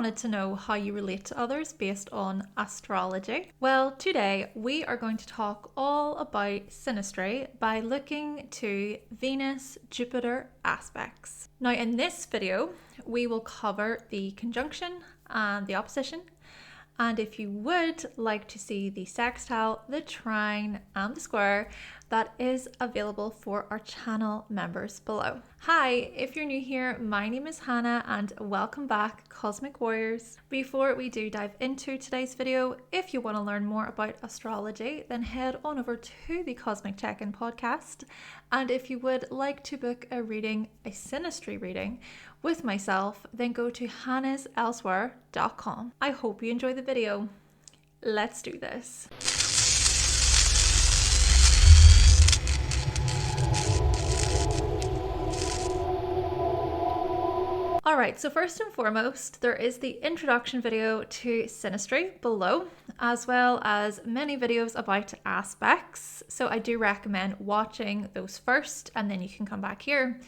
wanted to know how you relate to others based on astrology? Well, today we are going to talk all about synastry by looking to Venus-Jupiter aspects. Now, in this video, we will cover the conjunction and the opposition. And if you would like to see the sextile, the trine, and the square, that is available for our channel members below. Hi, if you're new here, my name is Hannah and welcome back, Cosmic Warriors. Before we do dive into today's video, if you want to learn more about astrology, then head on over to the Cosmic Check-In podcast. And if you would like to book a reading, a synastry reading, with myself, then go to hannahselsewhere.com. I hope you enjoy the video. Let's do this. Alright, so first and foremost, there is the introduction video to synastry below, as well as many videos about aspects. So I do recommend watching those first and then you can come back here.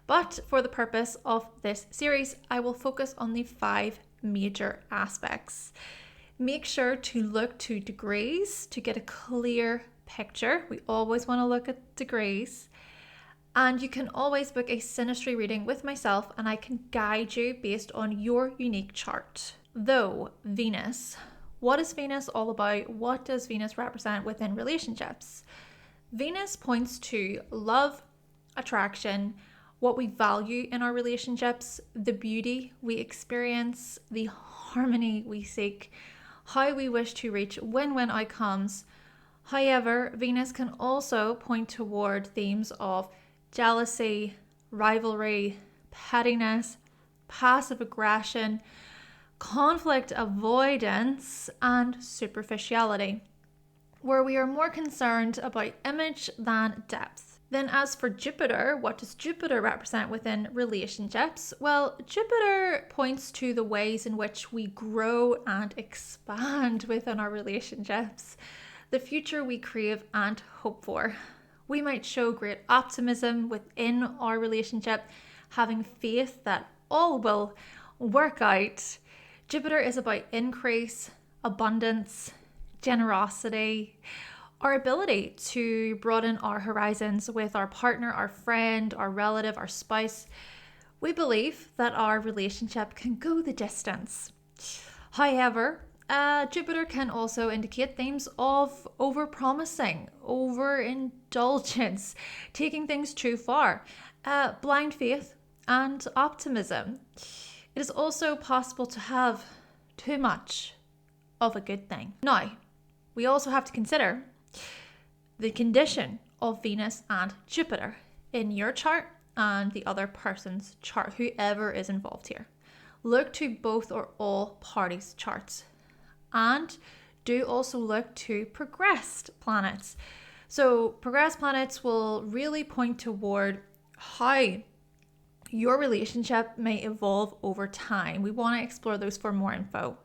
But for the purpose of this series, I will focus on the 5 major aspects. Make sure to look to degrees to get a clear picture. We always want to look at degrees. And you can always book a synastry reading with myself and I can guide you based on your unique chart. Though Venus, what is Venus all about? What does Venus represent within relationships? Venus points to love, attraction, what we value in our relationships, the beauty we experience, the harmony we seek, how we wish to reach win-win outcomes. However, Venus can also point toward themes of jealousy, rivalry, pettiness, passive aggression, conflict avoidance, and superficiality, where we are more concerned about image than depth. Then as for Jupiter, what does Jupiter represent within relationships? Well, Jupiter points to the ways in which we grow and expand within our relationships, the future we crave and hope for. We might show great optimism within our relationship, having faith that all will work out. Jupiter is about increase, abundance, generosity, our ability to broaden our horizons with our partner, our friend, our relative, our spouse. We believe that our relationship can go the distance. However, Jupiter can also indicate themes of overpromising, overindulgence, taking things too far, blind faith, and optimism. It is also possible to have too much of a good thing. Now, we also have to consider the condition of Venus and Jupiter in your chart and the other person's chart, whoever is involved here. Look to both or all parties' charts. And do also look to progressed planets. So progressed planets will really point toward how your relationship may evolve over time. We want to explore those for more info.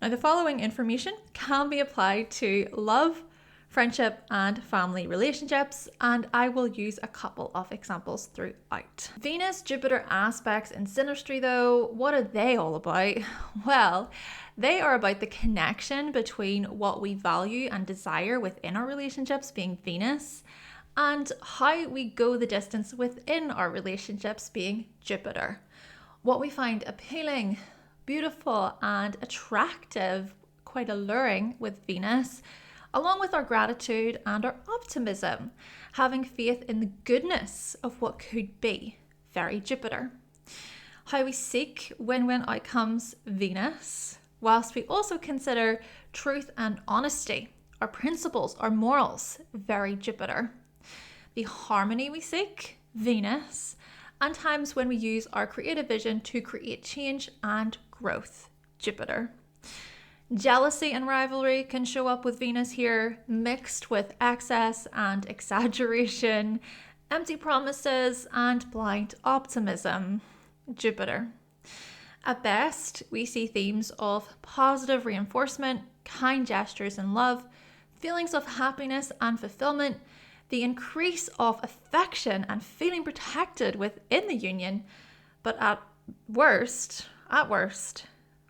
Now, the following information can be applied to love, friendship, and family relationships, and I will use a couple of examples throughout. Venus-Jupiter aspects in synastry, though, what are they all about? Well, they are about the connection between what we value and desire within our relationships, being Venus, and how we go the distance within our relationships, being Jupiter. What we find appealing, beautiful, and attractive, quite alluring with Venus, along with our gratitude and our optimism, having faith in the goodness of what could be, very Jupiter. How we seek win-win outcomes, Venus, whilst we also consider truth and honesty, our principles, our morals, very Jupiter. The harmony we seek, Venus, and times when we use our creative vision to create change and growth, Jupiter. Jealousy and rivalry can show up with Venus here, mixed with excess and exaggeration, empty promises, and blind optimism, Jupiter. At best, we see themes of positive reinforcement, kind gestures and love, feelings of happiness and fulfillment, the increase of affection and feeling protected within the union, but at worst,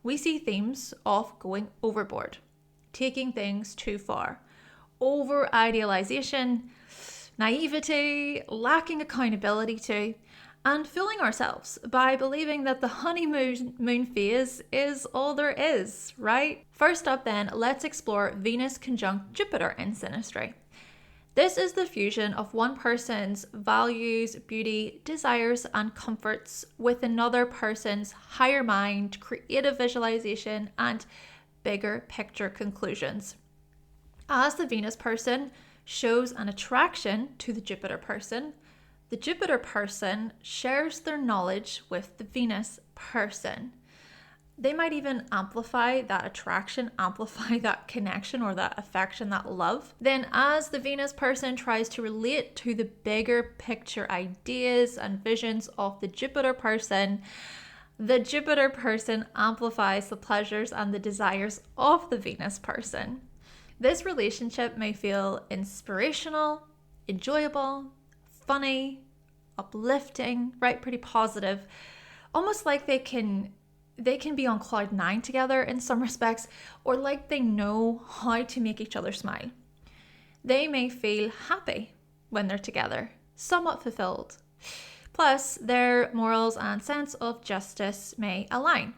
we see themes of going overboard, taking things too far, over idealization, naivety, lacking accountability to, and fooling ourselves by believing that the honeymoon phase is all there is, right? First up then, let's explore Venus conjunct Jupiter in Synastry. This is the fusion of one person's values, beauty, desires, and comforts with another person's higher mind, creative visualization, and bigger picture conclusions. As the Venus person shows an attraction to the Jupiter person, the Jupiter person shares their knowledge with the Venus person. They might even amplify that attraction, amplify that connection or that affection, that love. Then as the Venus person tries to relate to the bigger picture ideas and visions of the Jupiter person amplifies the pleasures and the desires of the Venus person. This relationship may feel inspirational, enjoyable, funny, uplifting, right? Pretty positive. Almost like they can be on cloud nine together in some respects, or like they know how to make each other smile. They may feel happy when they're together, somewhat fulfilled. Plus, their morals and sense of justice may align,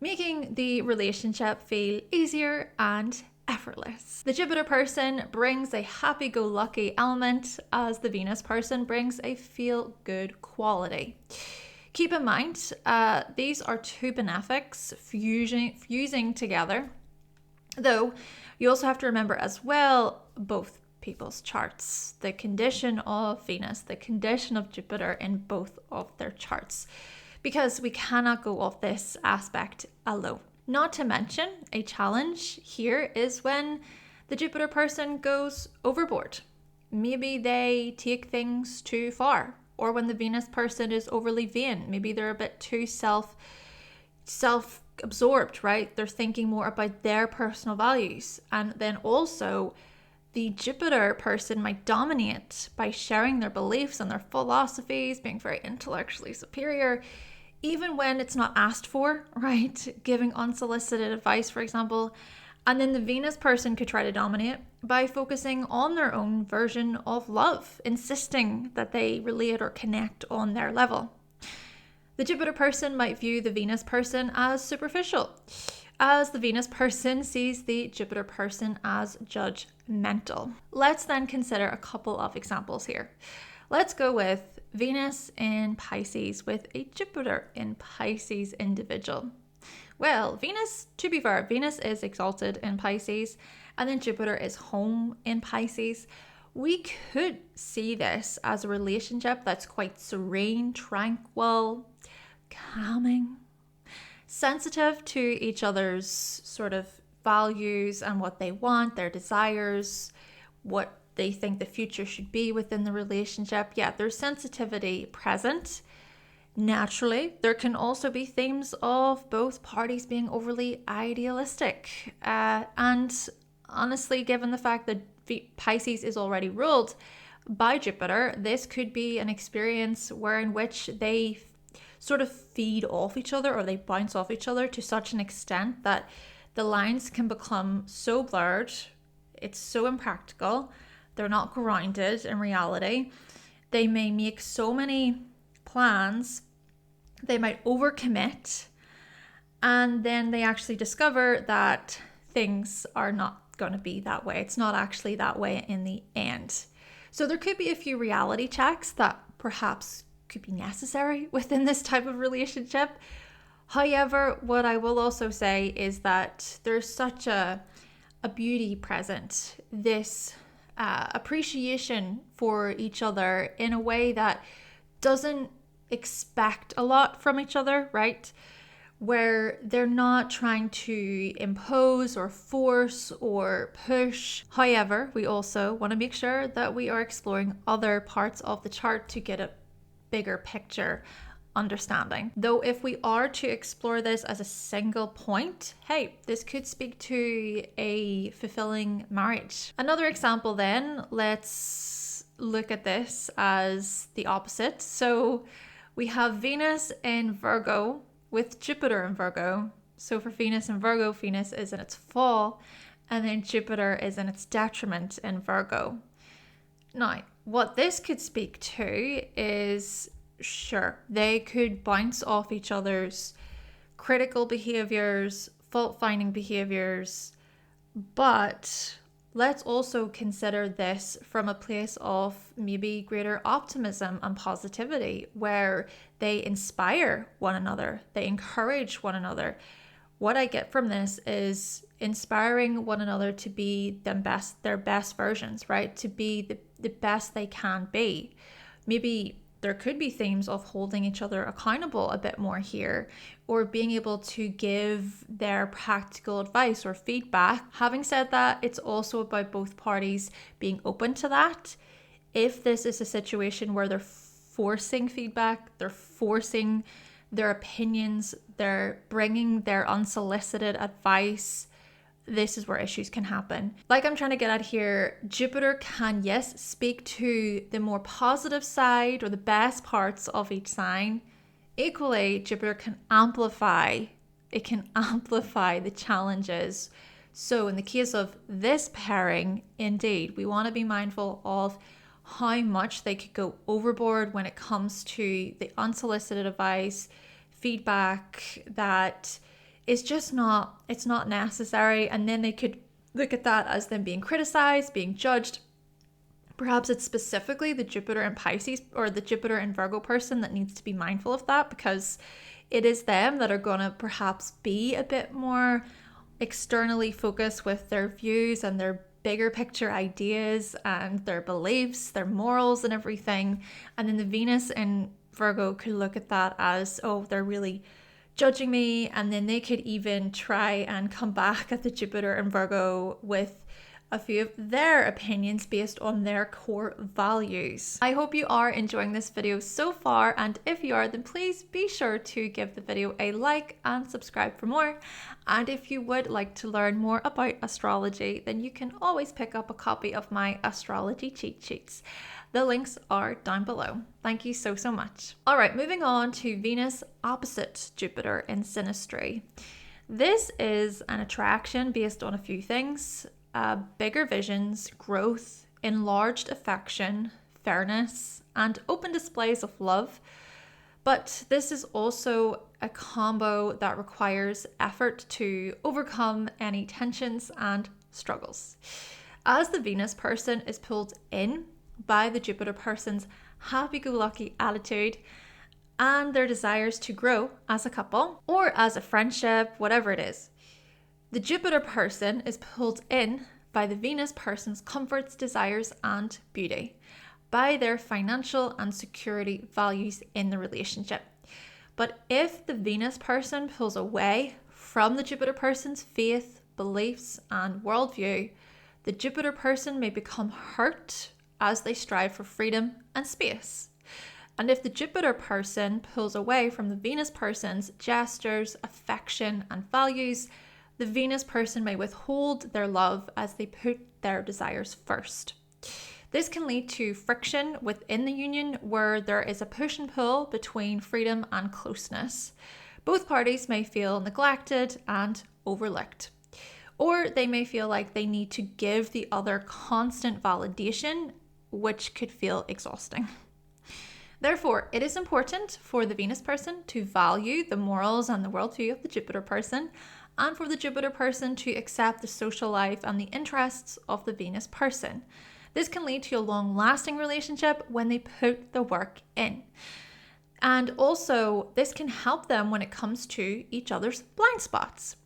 making the relationship feel easier and effortless. The Jupiter person brings a happy-go-lucky element as the Venus person brings a feel-good quality. Keep in mind, these are two benefics fusing together, though you also have to remember as well both people's charts, the condition of Venus, the condition of Jupiter in both of their charts, because we cannot go off this aspect alone. Not to mention, a challenge here is when the Jupiter person goes overboard. Maybe they take things too far, or when the Venus person is overly vain. Maybe they're a bit too self-absorbed, right? They're thinking more about their personal values. And then also, the Jupiter person might dominate by sharing their beliefs and their philosophies, being very intellectually superior, even when it's not asked for, right? Giving unsolicited advice, for example. And then the Venus person could try to dominate by focusing on their own version of love, insisting that they relate or connect on their level. The Jupiter person might view the Venus person as superficial, as the Venus person sees the Jupiter person as judgmental. Let's then consider a couple of examples here. Let's go with Venus in Pisces with a Jupiter in Pisces individual. Well, Venus, to be fair, Venus is exalted in Pisces and then Jupiter is home in Pisces. We could see this as a relationship that's quite serene, tranquil, calming, sensitive to each other's sort of values and what they want, their desires, what they think the future should be within the relationship. Yeah, there's sensitivity present. Naturally, there can also be themes of both parties being overly idealistic. And honestly, given the fact that Pisces is already ruled by Jupiter, this could be an experience in which they sort of feed off each other or they bounce off each other to such an extent that the lines can become so blurred. It's so impractical. They're not grounded in reality. They may make so many plans, they might overcommit, and then they actually discover that things are not going to be that way. It's not actually that way in the end. So there could be a few reality checks that perhaps could be necessary within this type of relationship. However, what I will also say is that there's such a beauty present, this appreciation for each other in a way that doesn't expect a lot from each other, right? Where they're not trying to impose or force or push. However, we also want to make sure that we are exploring other parts of the chart to get a bigger picture understanding. Though if we are to explore this as a single point, hey, this could speak to a fulfilling marriage. Another example then, let's look at this as the opposite. So we have Venus in Virgo with Jupiter in Virgo. So for Venus in Virgo, Venus is in its fall, and then Jupiter is in its detriment in Virgo. Now, what this could speak to is, sure, they could bounce off each other's critical behaviors, fault-finding behaviors, but let's also consider this from a place of maybe greater optimism and positivity, where they inspire one another, they encourage one another. What I get from this is inspiring one another to be their best versions, right? To be the best they can be. Maybe there could be themes of holding each other accountable a bit more here, or being able to give their practical advice or feedback. Having said that, it's also about both parties being open to that. If this is a situation where they're forcing feedback, they're forcing their opinions, they're bringing their unsolicited advice, this is where issues can happen. Like I'm trying to get at here, Jupiter can, yes, speak to the more positive side or the best parts of each sign. Equally, Jupiter can amplify the challenges. So in the case of this pairing, indeed, we want to be mindful of how much they could go overboard when it comes to the unsolicited advice, feedback that is just not necessary. And then they could look at that as them being criticized, being judged. Perhaps it's specifically the Jupiter in Pisces or the Jupiter in Virgo person that needs to be mindful of that, because it is them that are going to perhaps be a bit more externally focused with their views and their bigger picture ideas and their beliefs, their morals and everything. And then the Venus in Virgo could look at that as, oh, they're really judging me. And then they could even try and come back at the Jupiter in Virgo with a few of their opinions based on their core values. I hope you are enjoying this video so far, and if you are, then please be sure to give the video a like and subscribe for more. And if you would like to learn more about astrology, then you can always pick up a copy of my astrology cheat sheets. The links are down below. Thank you so much. All right, moving on to Venus opposite Jupiter in Synastry. This is an attraction based on a few things. Bigger visions, growth, enlarged affection, fairness, and open displays of love. But this is also a combo that requires effort to overcome any tensions and struggles. As the Venus person is pulled in by the Jupiter person's happy-go-lucky attitude and their desires to grow as a couple or as a friendship, whatever it is. The Jupiter person is pulled in by the Venus person's comforts, desires, and beauty, by their financial and security values in the relationship. But if the Venus person pulls away from the Jupiter person's faith, beliefs, and worldview, the Jupiter person may become hurt as they strive for freedom and space. And if the Jupiter person pulls away from the Venus person's gestures, affection, and values, the Venus person may withhold their love as they put their desires first. This can lead to friction within the union, where there is a push and pull between freedom and closeness. Both parties may feel neglected and overlooked, or they may feel like they need to give the other constant validation, which could feel exhausting. Therefore, it is important for the Venus person to value the morals and the worldview of the Jupiter person, and for the Jupiter person to accept the social life and the interests of the Venus person. This can lead to a long-lasting relationship when they put the work in. And also, this can help them when it comes to each other's blind spots.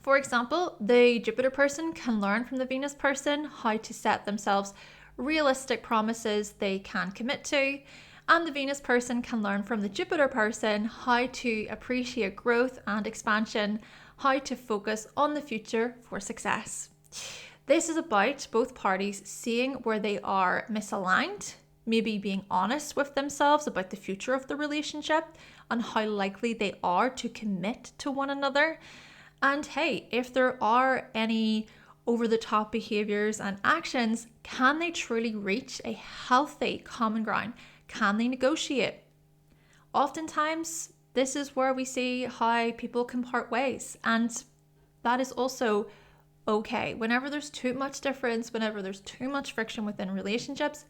For example, the Jupiter person can learn from the Venus person how to set themselves realistic promises they can commit to, and the Venus person can learn from the Jupiter person how to appreciate growth and expansion, how to focus on the future for success. This is about both parties seeing where they are misaligned, maybe being honest with themselves about the future of the relationship and how likely they are to commit to one another. And hey, if there are any over-the-top behaviors and actions, can they truly reach a healthy common ground? Can they negotiate? Oftentimes, This is where we see how people can part ways. And that is also okay. Whenever there's too much difference, whenever there's too much friction within relationships,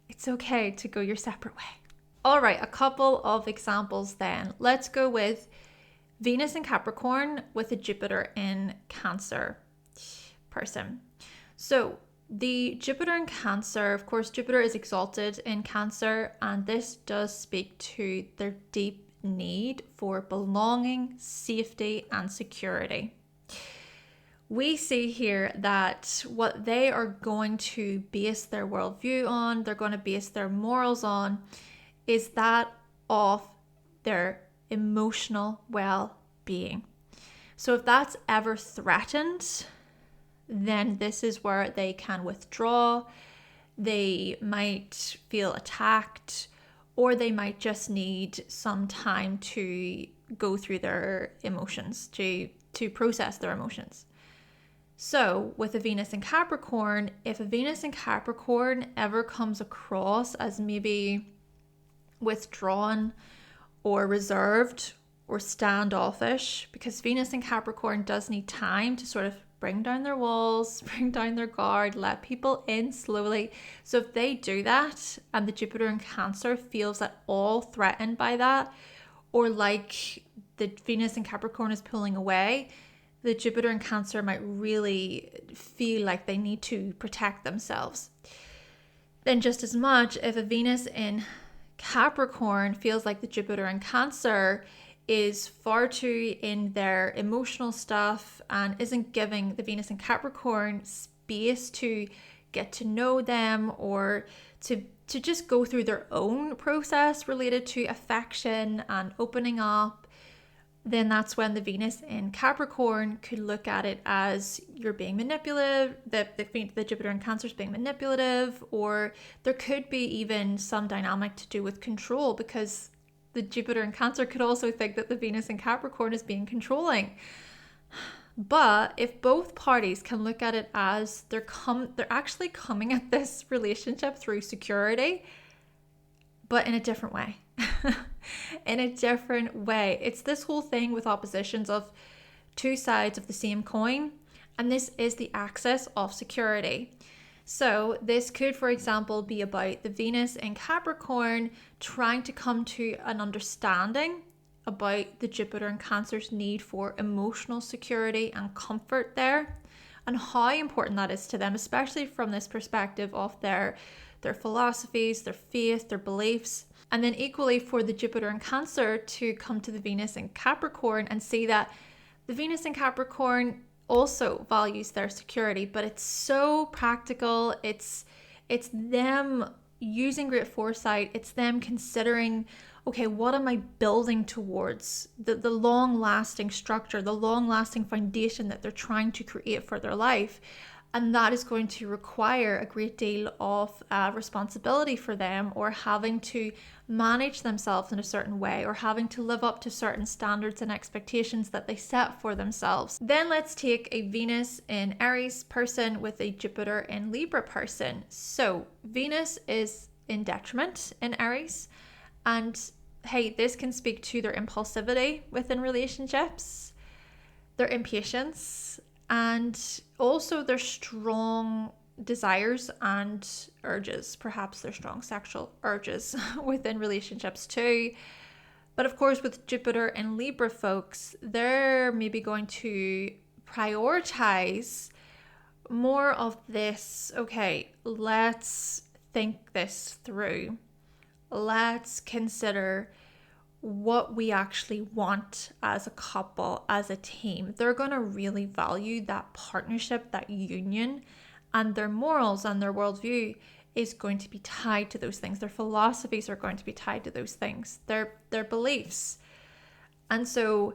it's okay to go your separate way. All right, a couple of examples then. Let's go with Venus in Capricorn with a Jupiter in Cancer person. So the Jupiter in Cancer, of course, Jupiter is exalted in Cancer, and this does speak to their deep need for belonging, safety, and security. We see here that what they are going to base their worldview on, they're going to base their morals on, is that of their emotional well-being. So if that's ever threatened, then this is where they can withdraw. They might feel attacked, or they might just need some time to go through their emotions, to process their emotions. So with a Venus in Capricorn, if a Venus in Capricorn ever comes across as maybe withdrawn or reserved or standoffish, because Venus in Capricorn does need time to sort of bring down their walls, bring down their guard, let people in slowly. So if they do that and the Jupiter in Cancer feels at all threatened by that, or like the Venus in Capricorn is pulling away, the Jupiter in Cancer might really feel like they need to protect themselves. Then just as much, if a Venus in Capricorn feels like the Jupiter in Cancer is far too in their emotional stuff and isn't giving the Venus in Capricorn space to get to know them or to just go through their own process related to affection and opening up, then that's when the Venus in Capricorn could look at it as you're being manipulative, the Jupiter in Cancer is being manipulative, or there could be even some dynamic to do with control, because the Jupiter in Cancer could also think that the Venus in Capricorn is being controlling. But if both parties can look at it as they're actually coming at this relationship through security, but in a different way. In a different way. It's this whole thing with oppositions of two sides of the same coin, and this is the axis of security. So this could, for example, be about the Venus in Capricorn trying to come to an understanding about the Jupiter in Cancer's need for emotional security and comfort there, and how important that is to them, especially from this perspective of their philosophies, their faith, their beliefs. And then equally for the Jupiter in Cancer to come to the Venus in Capricorn and see that the Venus in Capricorn also values their security, but it's so practical. It's them using great foresight. It's them considering, okay, what am I building towards? The long-lasting structure, the long-lasting foundation that they're trying to create for their life. And that is going to require a great deal of responsibility for them, or having to manage themselves in a certain way, or having to live up to certain standards and expectations that they set for themselves. Then let's take a Venus in Aries person with a Jupiter in Libra person. So Venus is in detriment in Aries, and hey, this can speak to their impulsivity within relationships, their impatience, and also their strong desires and urges, perhaps their strong sexual urges within relationships too. But of course, with Jupiter and Libra folks, they're maybe going to prioritize more of this, okay, let's think this through. Let's consider what we actually want as a couple, as a team. They're going to really value that partnership, that union, and their morals and their worldview is going to be tied to those things. Their philosophies are going to be tied to those things, their beliefs. And so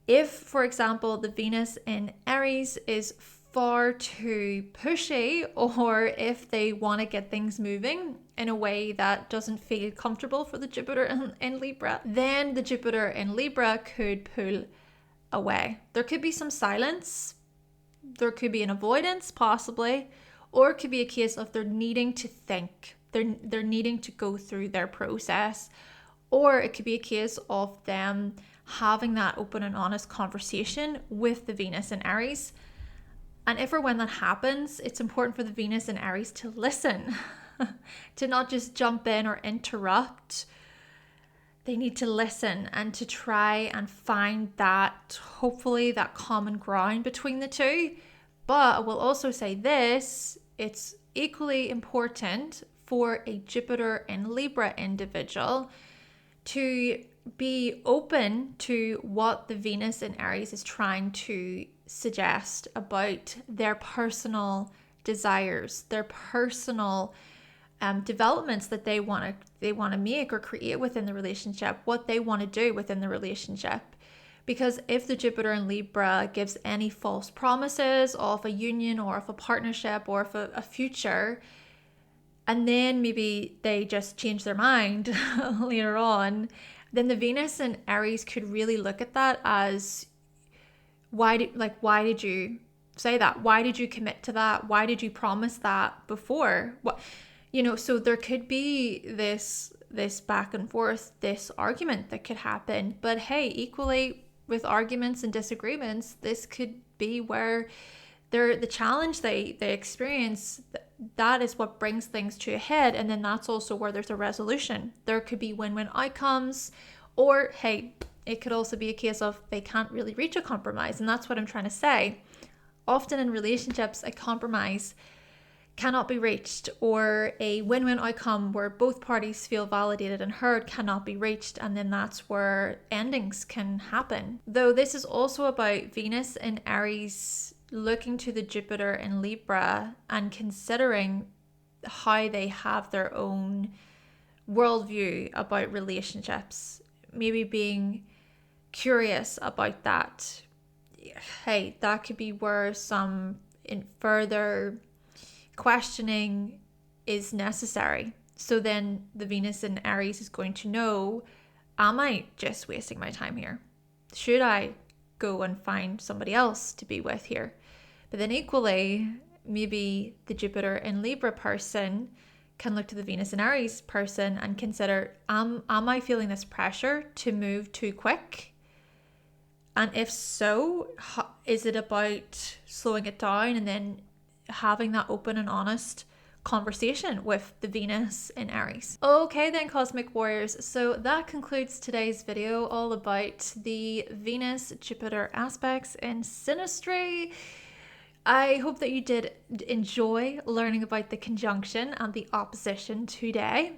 if, for example, the Venus in Aries is far too pushy, or if they want to get things moving in a way that doesn't feel comfortable for the Jupiter in Libra, then the Jupiter in Libra could pull away. There could be some silence, there could be an avoidance possibly, or it could be a case of they're needing to think, they're needing to go through their process Or it could be a case of them having that open and honest conversation with the Venus in Aries. And if or when that happens, it's important for the Venus in Aries to listen, to not just jump in or interrupt. They need to listen and to try and find that, hopefully, that common ground between the two. But I will also say this, it's equally important for a Jupiter in Libra individual to be open to what the Venus in Aries is trying to suggest about their personal desires, their personal developments that they want to make or create within the relationship, what they want to do within the relationship. Because if the Jupiter in Libra gives any false promises of a union or of a partnership or of a future, and then maybe they just change their mind later on, then the Venus in Aries could really look at that as, why did you say that? Why did you commit to that? Why did you promise that before? What, so there could be this back and forth, this argument that could happen. But hey, equally with arguments and disagreements, this could be where the challenge they experience, that is what brings things to a head. And then that's also where there's a resolution. There could be win-win outcomes, or hey, it could also be a case of they can't really reach a compromise. And that's what I'm trying to say. Often in relationships, a compromise cannot be reached, or a win-win outcome where both parties feel validated and heard cannot be reached, and then that's where endings can happen. Though this is also about Venus in Aries looking to the Jupiter in Libra and considering how they have their own worldview about relationships, maybe being curious about that. Hey, that could be where some further questioning is necessary. So then the Venus in Aries is going to know, am I just wasting my time here? Should I go and find somebody else to be with here? But then equally, maybe the Jupiter in Libra person can look to the Venus in Aries person and consider, am I feeling this pressure to move too quick? And if so, is it about slowing it down and then having that open and honest conversation with the Venus in Aries? Okay then, Cosmic Warriors, so that concludes today's video all about the Venus-Jupiter aspects in Synastry. I hope that you did enjoy learning about the conjunction and the opposition today.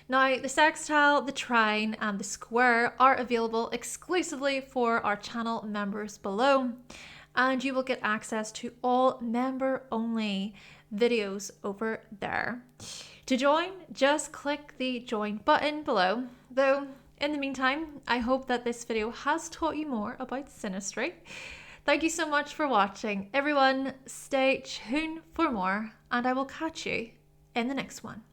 Now, the sextile, the trine, and the square are available exclusively for our channel members below, and you will get access to all member-only videos over there. To join, just click the join button below. Though, in the meantime, I hope that this video has taught you more about Synastry. Thank you so much for watching. Everyone, stay tuned for more, and I will catch you in the next one.